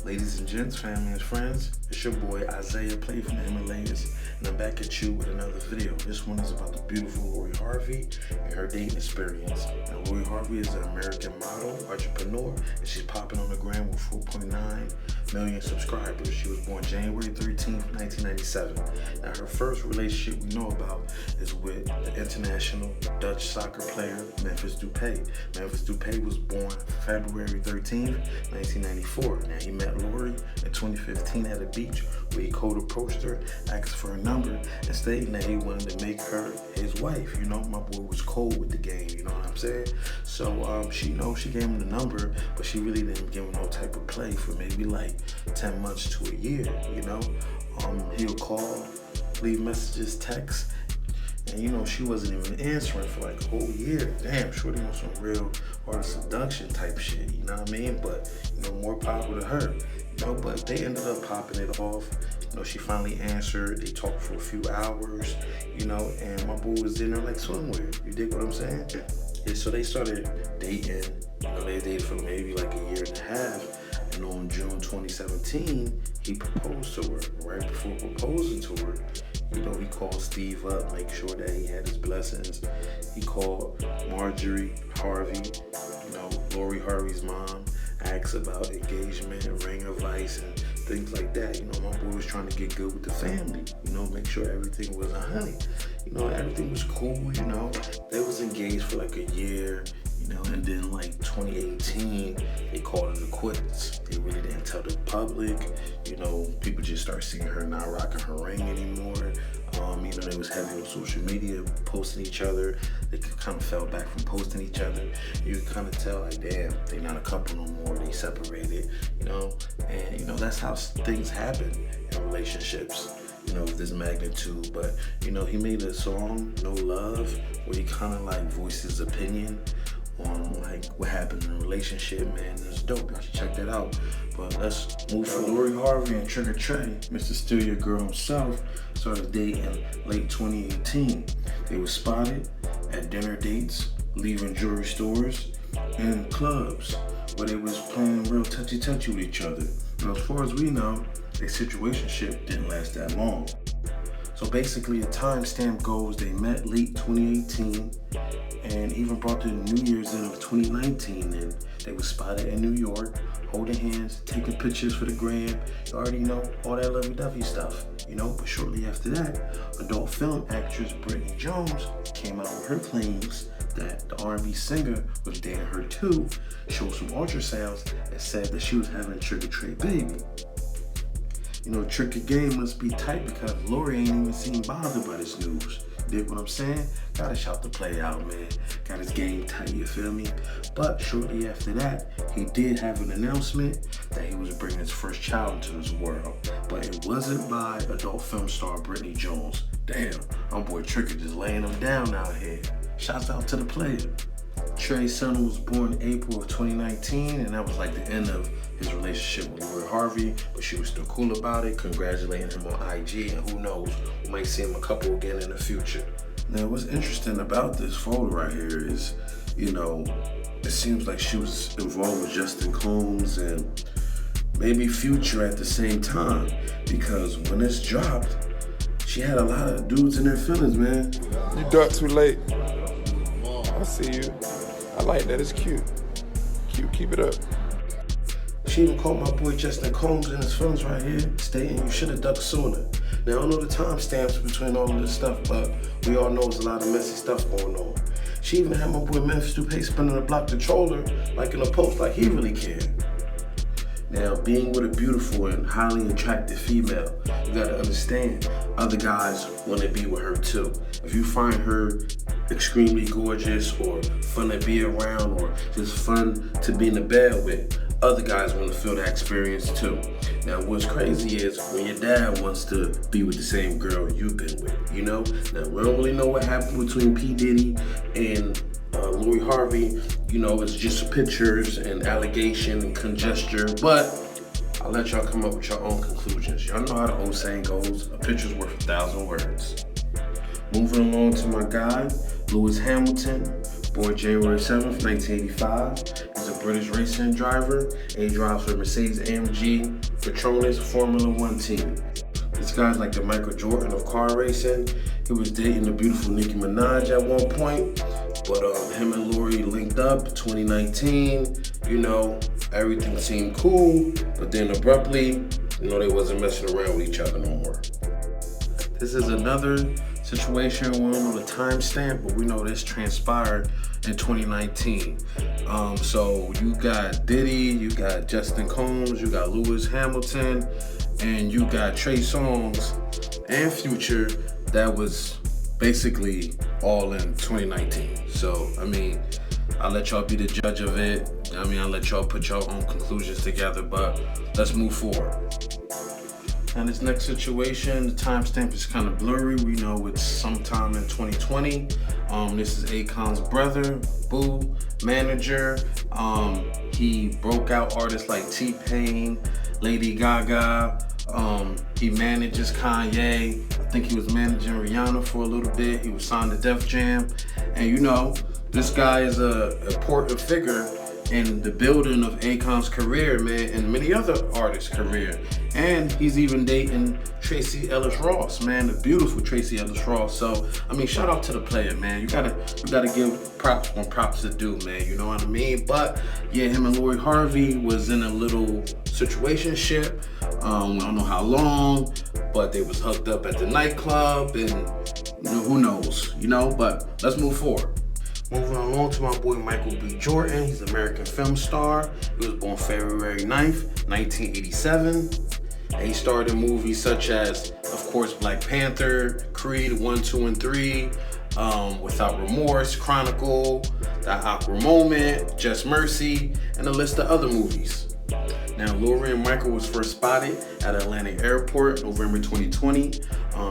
Ladies and gents, family and friends, it's your boy Isaiah, played from the Himalayas, and I'm back at you with another video. This one is about the beautiful Lori Harvey and her dating experience. Now, Lori Harvey is an American model, entrepreneur, and she's popping on the gram with 4.9 million subscribers. She was born January 13th, 1997. Now, her first relationship we know about is with the international Dutch soccer player, Memphis Depay. Memphis Depay was born February 13th, 1994. Now, he met Lori in 2015 at a beach where he cold approached her, asked for her number, and stating that he wanted to make her his wife. You know, my boy was cold with the game, you know what I'm saying? So she gave him the number, but she really didn't give him no type of play for maybe like 10 months to a year, you know? He'll call, leave messages, text, and she wasn't even answering for like a whole year. Damn, shorty on some real artist seduction type shit, you know what I mean? But, more power to her, but they ended up popping it off. She finally answered, they talked for a few hours, and my boy was in there like swimwear. You dig what I'm saying? Yeah, so they started dating, they dated for maybe like a year and a half. And on June 2017, he proposed to her. Right before proposing to her, he called Steve up, make sure that he had his blessings. He called Marjorie Harvey, Lori Harvey's mom, asked about engagement, ring advice, and things like that. My boy was trying to get good with the family, make sure everything was a honey. Everything was cool, They was engaged for like a year, and then like 2018, they called it quits. They really didn't tell the public, people just started seeing her not rocking her ring anymore. They was heavy on social media, posting each other. They kind of fell back from posting each other. You could kind of tell, like, damn, they not a couple no more. They separated, and that's how things happen in relationships, of this magnitude. But he made a song, No Love, where he kind of like voiced his opinion on like what happened in a relationship, man. It's dope. Y'all should check that out. But let's move from Lori Harvey and Trigger Trey. Mr. Steal Your Girl himself started dating late 2018. They were spotted at dinner dates, leaving jewelry stores, and clubs where they was playing real touchy-touchy with each other. And as far as we know, their situationship didn't last that long. So basically, a timestamp goes, they met late 2018 and even brought the New Year's in of 2019, and they were spotted in New York, holding hands, taking pictures for the gram. You already know all that lovey-dovey stuff, But shortly after that, adult film actress Brittany Jones came out with her claims that the R&B singer was dating her too, showed some ultrasounds, and said that she was having a Trigger Trey baby. Trigger game must be tight because Lori ain't even seemed bothered by this news. Dig what I'm saying? Gotta shout the play out, man. Got his game tight, you feel me? But shortly after that, he did have an announcement that he was bringing his first child into this world. But it wasn't by adult film star Brittany Jones. Damn, my boy Trigger just laying him down out here. Shouts out to the player. Trey's son was born in April of 2019, and that was like the end of his relationship with Lori Harvey, but she was still cool about it, congratulating him on IG, and who knows, we might see him a couple again in the future. Now, what's interesting about this photo right here is, it seems like she was involved with Justin Combs and maybe Future at the same time, because when this dropped, she had a lot of dudes in their feelings, man. You ducked too late. I see you. I like that. It's cute. Cute. Keep it up. She even called my boy Justin Combs in his feelings right here, stating you should have ducked sooner. Now, I don't know the timestamps between all of this stuff, but we all know there's a lot of messy stuff going on. She even had my boy Memphis Depay spinning the block to troll her, like in a post, like he really cared. Now, being with a beautiful and highly attractive female, you gotta understand, other guys wanna be with her too. If you find her extremely gorgeous or fun to be around or just fun to be in the bed with, other guys want to feel that experience too. Now, what's crazy is when your dad wants to be with the same girl you've been with, Now, we don't really know what happened between P. Diddy and Lori Harvey. It's just pictures and allegation and conjecture, but I'll let y'all come up with your own conclusions. Y'all know how the old saying goes, a picture's worth 1,000 words. Moving along to my guy, Lewis Hamilton, born January 7th, 1985. He's a British racing driver, and he drives for Mercedes-AMG Petronas Formula One team. This guy's like the Michael Jordan of car racing. He was dating the beautiful Nicki Minaj at one point, but him and Lori linked up 2019. You know, everything seemed cool, but then abruptly, you know, they wasn't messing around with each other no more. This is another situation. We don't know the timestamp, but we know this transpired in 2019. So you got Diddy, you got Justin Combs, you got Lewis Hamilton, and you got Trey Songz and Future. That was basically all in 2019. So, I mean, I'll let y'all be the judge of it. I mean, I'll let y'all put your own conclusions together, but let's move forward. Now, this next situation, the timestamp is kind of blurry. We know it's sometime in 2020. This is Akon's brother, Boo, manager. He broke out artists like T-Pain, Lady Gaga. He manages Kanye. I think he was managing Rihanna for a little bit. He was signed to Def Jam. And you know, this guy is a important figure in the building of Akon's career, man, and many other artists' career. And he's even dating Tracee Ellis Ross, man, the beautiful Tracee Ellis Ross. So, I mean, shout out to the player, man. You gotta give props when props is due, man. You know what I mean? But yeah, him and Lori Harvey was in a little situationship. I don't know how long, but they was hooked up at the nightclub, and you know, who knows, you know. But let's move forward. Moving along to my boy Michael B. Jordan. He's an American film star. He was born February 9th, 1987. And he starred in movies such as, of course, Black Panther, Creed 1, 2, and 3, Without Remorse, Chronicle, That Awkward Moment, Just Mercy, and a list of other movies. Now, Lori and Michael was first spotted at Atlanta Airport, November 2020.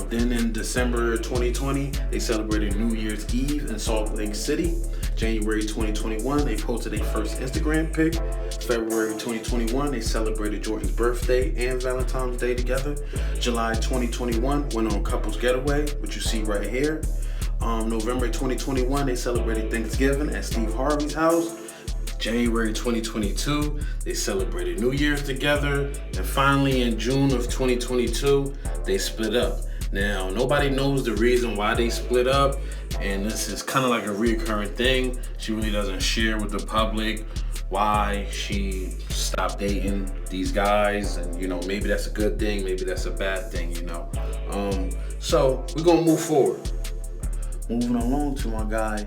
Then in December 2020, they celebrated New Year's Eve in Salt Lake City. January 2021, they posted their first Instagram pic. February 2021, they celebrated Jordan's birthday and Valentine's Day together. July 2021, went on couples getaway, which you see right here. November 2021, they celebrated Thanksgiving at Steve Harvey's house. January 2022, they celebrated New Year's together. And finally, in June of 2022, they split up. Now, nobody knows the reason why they split up, and this is kind of like a reoccurring thing. She really doesn't share with the public why she stopped dating these guys, and you know, maybe that's a good thing, maybe that's a bad thing, you know. So we're gonna move forward. Moving along to my guy,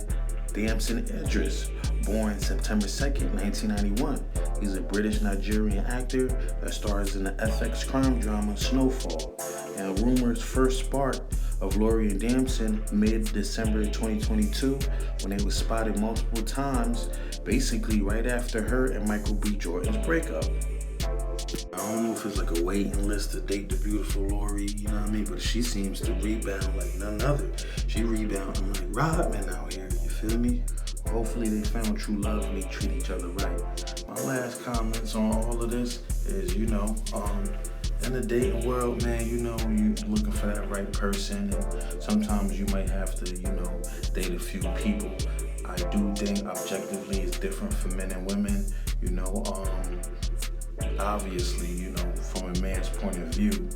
Damson Idris, born September 2nd, 1991. He's a British Nigerian actor that stars in the FX crime drama Snowfall. And rumors first sparked of Lori and Damson mid-December 2022 when they were spotted multiple times, basically right after her and Michael B. Jordan's breakup. I don't know if it's like a waiting list to date the beautiful Lori, you know what I mean? But she seems to rebound like none other. She rebounding like Rodman out here, you feel me? Hopefully they found true love and they treat each other right. My last comments on all of this is, you know, in the dating world, man, you know, you looking for that right person, and sometimes you might have to, you know, date a few people. I do think objectively it's different for men and women, you know. Obviously, you know, from a man's point of view,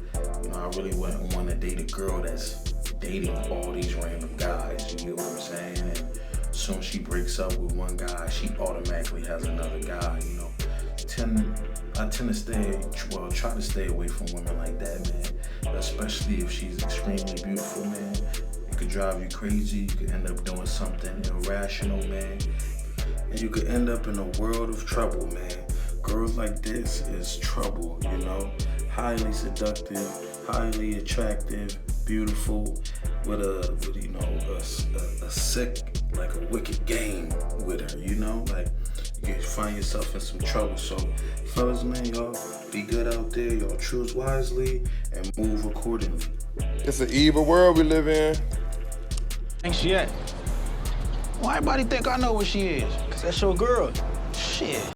you know, I really wouldn't want to date a girl that's dating all these random guys, you know what I'm saying? And as soon as she breaks up with one guy, she automatically has another guy, you know. I tend to try to stay away from women like that, man. Especially if she's extremely beautiful, man. It could drive you crazy. You could end up doing something irrational, man. And you could end up in a world of trouble, man. Girls like this is trouble, you know. Highly seductive, highly attractive, beautiful, with you know, a sick, like a wicked game with her, you know. Like, you find yourself in some trouble. So, fellas, man, y'all be good out there. Y'all choose wisely and move accordingly. It's an evil world we live in. Ain't she at? Why everybody think I know where she is? Cause that's your girl. Shit.